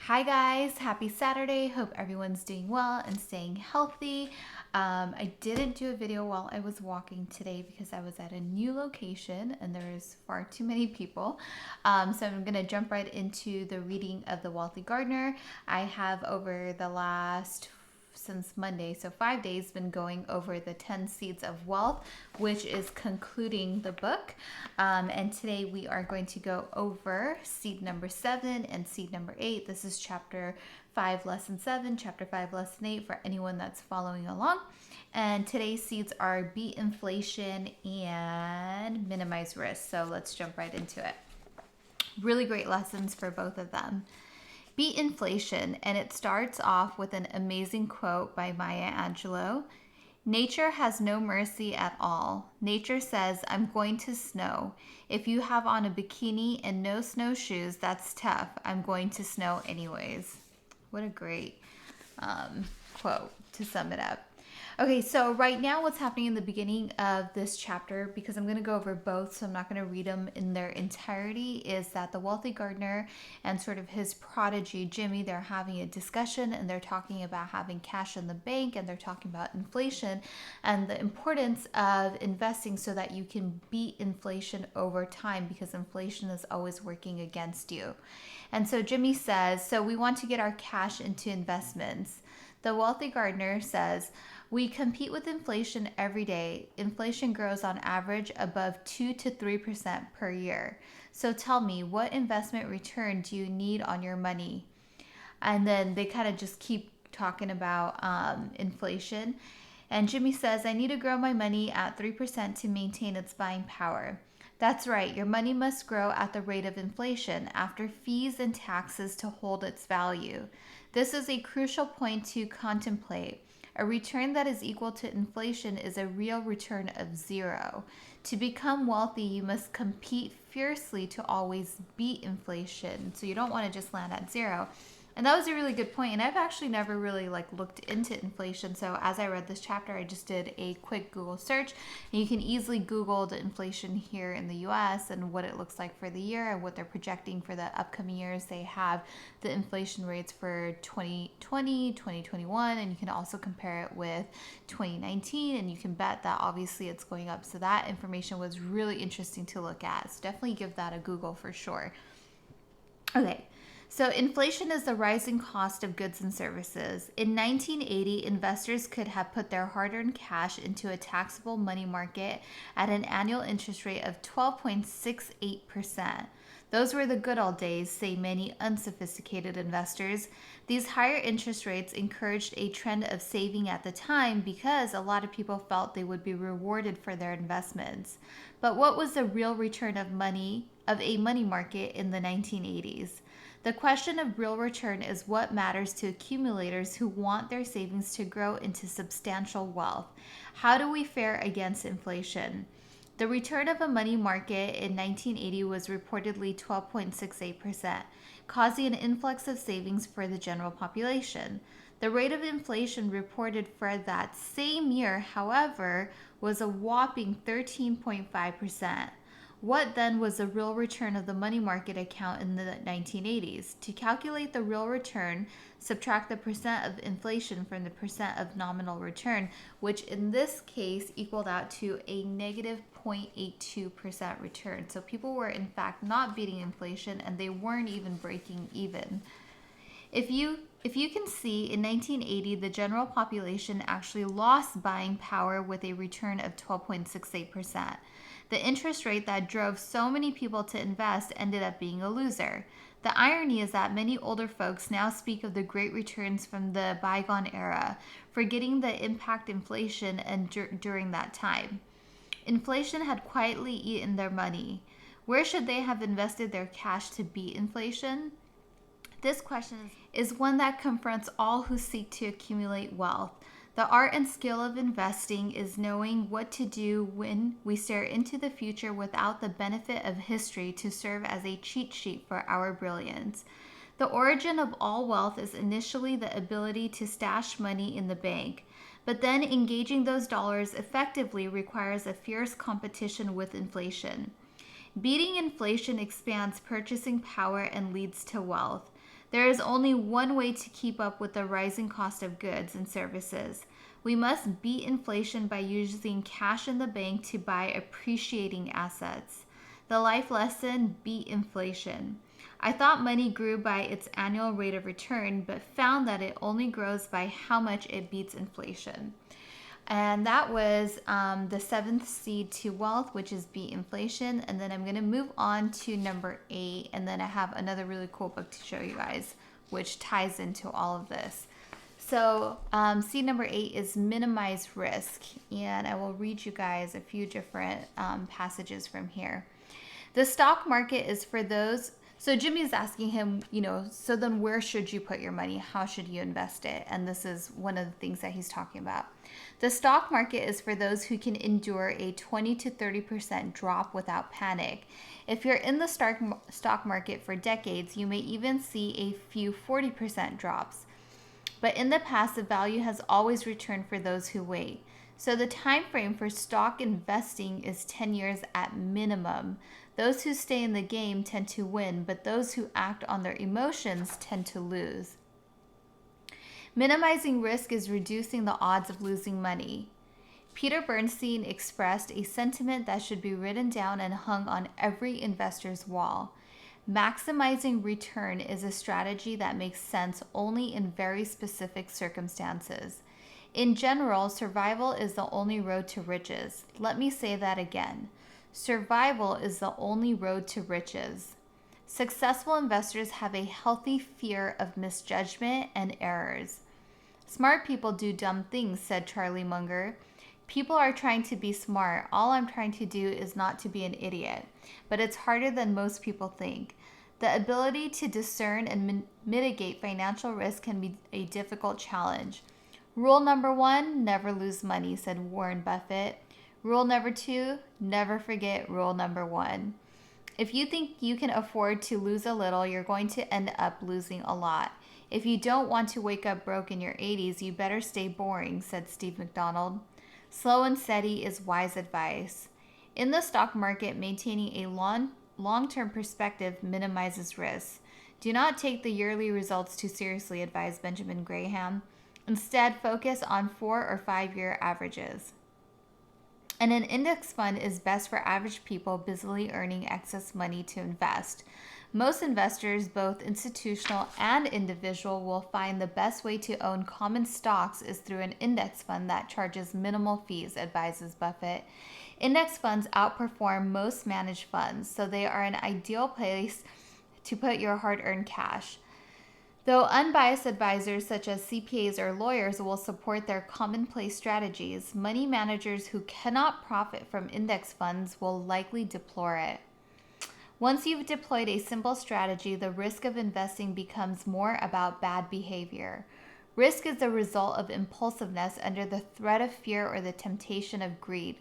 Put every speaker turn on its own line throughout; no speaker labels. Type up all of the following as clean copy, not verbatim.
Hi guys, happy Saturday. Hope everyone's doing well and staying healthy. I didn't do a video while I was walking today because I was at a new location and there's far too many people. So I'm going to jump right into the reading of The Wealthy Gardener. I have over the last since Monday, so 5 days, been going over the 10 Seeds of Wealth, which is concluding the book. And today we are going to go over seed number 7 and seed number 8. This is chapter 5, lesson 7, chapter 5, lesson 8 for anyone that's following along. And today's seeds are beat inflation and minimize risk. So let's jump right into it. Really great lessons for both of them. Beat inflation, and it starts off with an amazing quote by Maya Angelou. Nature has no mercy at all. Nature says, I'm going to snow. If you have on a bikini and no snowshoes, that's tough. I'm going to snow anyways. What a great quote to sum it up. Okay, so right now what's happening in the beginning of this chapter, because I'm going to go over both, so I'm not going to read them in their entirety, is that the wealthy gardener and sort of his prodigy, Jimmy, they're having a discussion and they're talking about having cash in the bank and they're talking about inflation and the importance of investing so that you can beat inflation over time because inflation is always working against you. And so Jimmy says, so we want to get our cash into investments. The wealthy gardener says, we compete with inflation every day. Inflation grows on average above 2 to 3% per year. So tell me, what investment return do you need on your money? And then they kind of just keep talking about inflation. And Jimmy says, I need to grow my money at 3% to maintain its buying power. That's right, your money must grow at the rate of inflation after fees and taxes to hold its value. This is a crucial point to contemplate. A return that is equal to inflation is a real return of zero. To become wealthy, you must compete fiercely to always beat inflation. So you don't want to just land at zero. And that was a really good point. And I've actually never really looked into inflation. So as I read this chapter, I just did a quick Google search. And you can easily Google the inflation here in the US and what it looks like for the year and what they're projecting for the upcoming years. They have the inflation rates for 2020, 2021, and you can also compare it with 2019. And you can bet that obviously it's going up. So that information was really interesting to look at. So definitely give that a Google for sure. Okay. So inflation is the rising cost of goods and services. In 1980, investors could have put their hard-earned cash into a taxable money market at an annual interest rate of 12.68%. Those were the good old days, say many unsophisticated investors. These higher interest rates encouraged a trend of saving at the time because a lot of people felt they would be rewarded for their investments. But what was the real return of a money market in the 1980s? The question of real return is what matters to accumulators who want their savings to grow into substantial wealth. How do we fare against inflation? The return of a money market in 1980 was reportedly 12.68%, causing an influx of savings for the general population. The rate of inflation reported for that same year, however, was a whopping 13.5%. What then was the real return of the money market account in the 1980s? To calculate the real return, subtract the percent of inflation from the percent of nominal return, which in this case equaled out to a negative 0.82% return. So people were in fact not beating inflation and they weren't even breaking even. If you can see, in 1980, the general population actually lost buying power with a return of 12.68%. The interest rate that drove so many people to invest ended up being a loser. The irony is that many older folks now speak of the great returns from the bygone era, forgetting the impact inflation and during that time. Inflation had quietly eaten their money. Where should they have invested their cash to beat inflation? This question is one that confronts all who seek to accumulate wealth. The art and skill of investing is knowing what to do when we stare into the future without the benefit of history to serve as a cheat sheet for our brilliance. The origin of all wealth is initially the ability to stash money in the bank, but then engaging those dollars effectively requires a fierce competition with inflation. Beating inflation expands purchasing power and leads to wealth. There is only one way to keep up with the rising cost of goods and services. We must beat inflation by using cash in the bank to buy appreciating assets. The life lesson: beat inflation. I thought money grew by its annual rate of return, but found that it only grows by how much it beats inflation. And that was the seventh seed to wealth, which is beat inflation. And then I'm going to move on to number 8. And then I have another really cool book to show you guys, which ties into all of this. So seed number 8 is minimize risk. And I will read you guys a few different passages from here. The stock market is for those. So Jimmy's asking him, so then where should you put your money? How should you invest it? And this is one of the things that he's talking about. The stock market is for those who can endure a 20 to 30% drop without panic. If you're in the stock market for decades, you may even see a few 40% drops. But in the past, the value has always returned for those who wait. So the time frame for stock investing is 10 years at minimum. Those who stay in the game tend to win, but those who act on their emotions tend to lose. Minimizing risk is reducing the odds of losing money. Peter Bernstein expressed a sentiment that should be written down and hung on every investor's wall. Maximizing return is a strategy that makes sense only in very specific circumstances. In general, survival is the only road to riches. Let me say that again. Survival is the only road to riches. Successful investors have a healthy fear of misjudgment and errors. Smart people do dumb things, said Charlie Munger. People are trying to be smart. All I'm trying to do is not to be an idiot. But it's harder than most people think. The ability to discern and mitigate financial risk can be a difficult challenge. Rule number 1, never lose money, said Warren Buffett. Rule number 2, never forget rule number 1. If you think you can afford to lose a little, you're going to end up losing a lot. If you don't want to wake up broke in your 80s, you better stay boring, said Steve McDonald. Slow and steady is wise advice. In the stock market, maintaining a long-term perspective minimizes risk. Do not take the yearly results too seriously, advised Benjamin Graham. Instead, focus on 4 or 5 year averages. And an index fund is best for average people busily earning excess money to invest. Most investors, both institutional and individual, will find the best way to own common stocks is through an index fund that charges minimal fees, advises Buffett. Index funds outperform most managed funds, so they are an ideal place to put your hard-earned cash. Though unbiased advisors such as CPAs or lawyers will support their commonplace strategies, money managers who cannot profit from index funds will likely deplore it. Once you've deployed a simple strategy, the risk of investing becomes more about bad behavior. Risk is the result of impulsiveness under the threat of fear or the temptation of greed.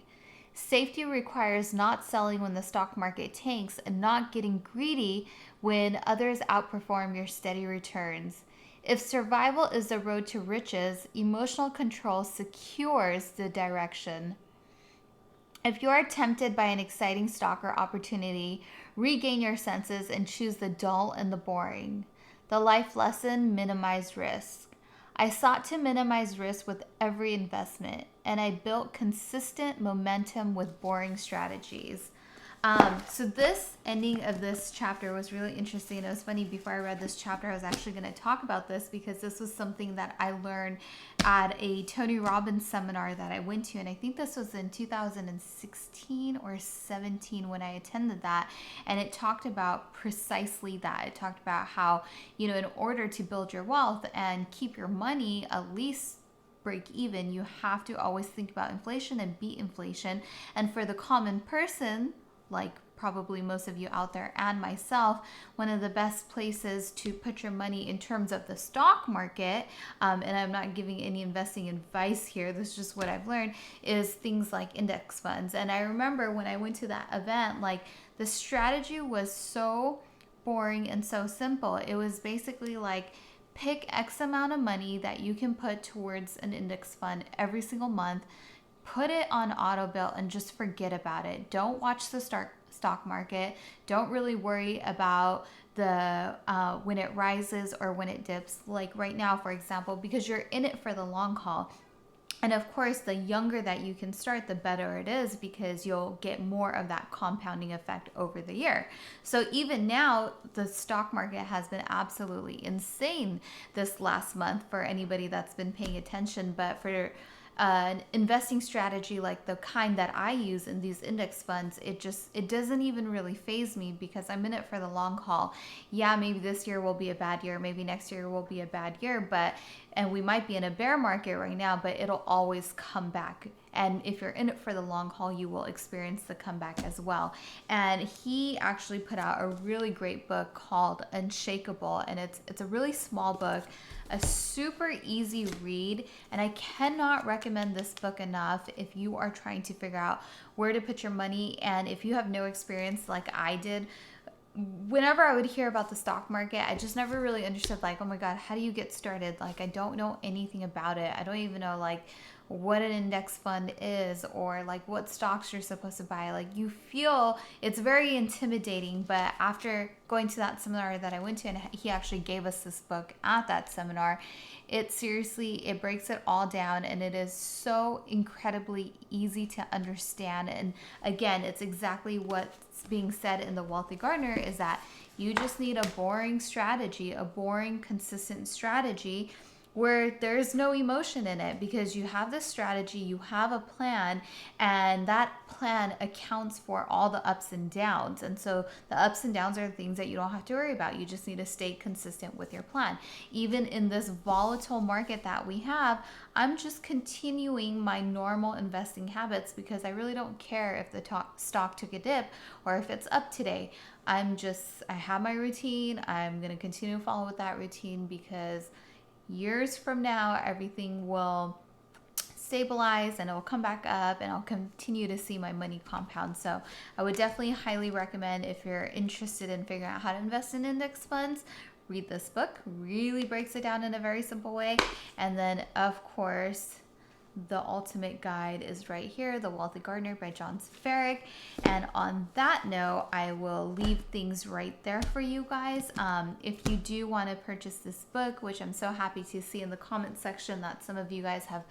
Safety requires not selling when the stock market tanks and not getting greedy when others outperform your steady returns. If survival is the road to riches, emotional control secures the direction. If you are tempted by an exciting stock or opportunity, regain your senses and choose the dull and the boring. The life lesson: minimize risk. I sought to minimize risk with every investment, and I built consistent momentum with boring strategies. So this ending of this chapter was really interesting. And it was funny, before I read this chapter, I was actually going to talk about this because this was something that I learned at a Tony Robbins seminar that I went to. And I think this was in 2016 or 17 when I attended that. And it talked about precisely that. It talked about how, in order to build your wealth and keep your money at least break even, you have to always think about inflation and beat inflation. And for the common person, like probably most of you out there and myself, one of the best places to put your money in terms of the stock market, and I'm not giving any investing advice here, this is just what I've learned, is things like index funds. And I remember when I went to that event, like the strategy was so boring and so simple. It was basically like, pick X amount of money that you can put towards an index fund every single month, put it on auto bill and just forget about it. Don't watch the stock market. Don't really worry about the when it rises or when it dips. Like right now, for example, because you're in it for the long haul. And of course, the younger that you can start, the better it is, because you'll get more of that compounding effect over the year. So even now, the stock market has been absolutely insane this last month for anybody that's been paying attention. But for an investing strategy like the kind that I use in these index funds, it doesn't even really faze me, because I'm in it for the long haul. Yeah, maybe this year will be a bad year, maybe next year will be a bad year, and we might be in a bear market right now, but it'll always come back. And if you're in it for the long haul, you will experience the comeback as well. And he actually put out a really great book called Unshakable, and it's a really small book, a super easy read, and I cannot recommend this book enough if you are trying to figure out where to put your money. And if you have no experience like I did, whenever I would hear about the stock market, I just never really understood, like, oh my God, how do you get started? Like, I don't know anything about it. I don't even know, like, what an index fund is, or like what stocks you're supposed to buy. Like, you feel it's very intimidating. But after going to that seminar that I went to, and he actually gave us this book at that seminar, it breaks it all down, and it is so incredibly easy to understand. And again, it's exactly what's being said in The Wealthy Gardener, is that you just need a boring strategy, a boring, consistent strategy where there's no emotion in it, because you have this strategy, you have a plan, and that plan accounts for all the ups and downs. And so the ups and downs are the things that you don't have to worry about. You just need to stay consistent with your plan. Even in this volatile market that we have, I'm just continuing my normal investing habits, because I really don't care if the stock took a dip or if it's up today. I have my routine. I'm going to continue to follow with that routine, because years from now, everything will stabilize and it will come back up, and I'll continue to see my money compound. So I would definitely highly recommend, if you're interested in figuring out how to invest in index funds, read this book. Really breaks it down in a very simple way. And then, of course, the ultimate guide is right here, The Wealthy Gardener by John Safaric. And on that note, I will leave things right there for you guys. If you do want to purchase this book, which I'm so happy to see in the comment section that some of you guys have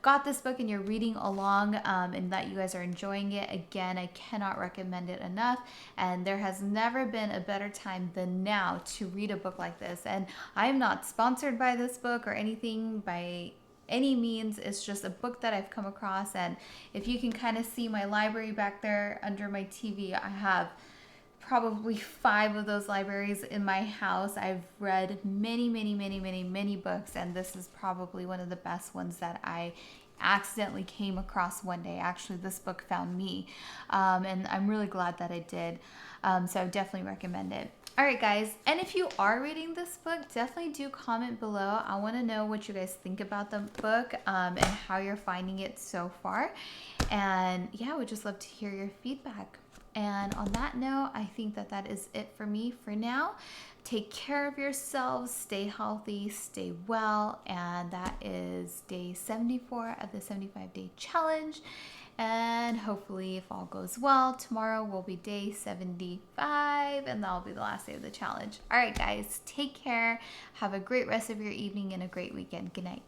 got this book and you're reading along, and that you guys are enjoying it. Again, I cannot recommend it enough, and there has never been a better time than now to read a book like this. And I am not sponsored by this book or anything by any means. It's just a book that I've come across. And if you can kind of see my library back there under my TV, I have probably 5 of those libraries in my house. I've read many books, and this is probably one of the best ones that I accidentally came across one day. Actually, this book found me, and I'm really glad that I did. So I definitely recommend it. All right, guys, and if you are reading this book, definitely do comment below. I want to know what you guys think about the book, and how you're finding it so far. And yeah, I would just love to hear your feedback. And on that note, I think that is it for me for now. Take care of yourselves, stay healthy, stay well, and that is day 74 of the 75-day challenge. And hopefully, if all goes well, tomorrow will be day 75, and that'll be the last day of the challenge. All right, guys, take care. Have a great rest of your evening and a great weekend. Good night.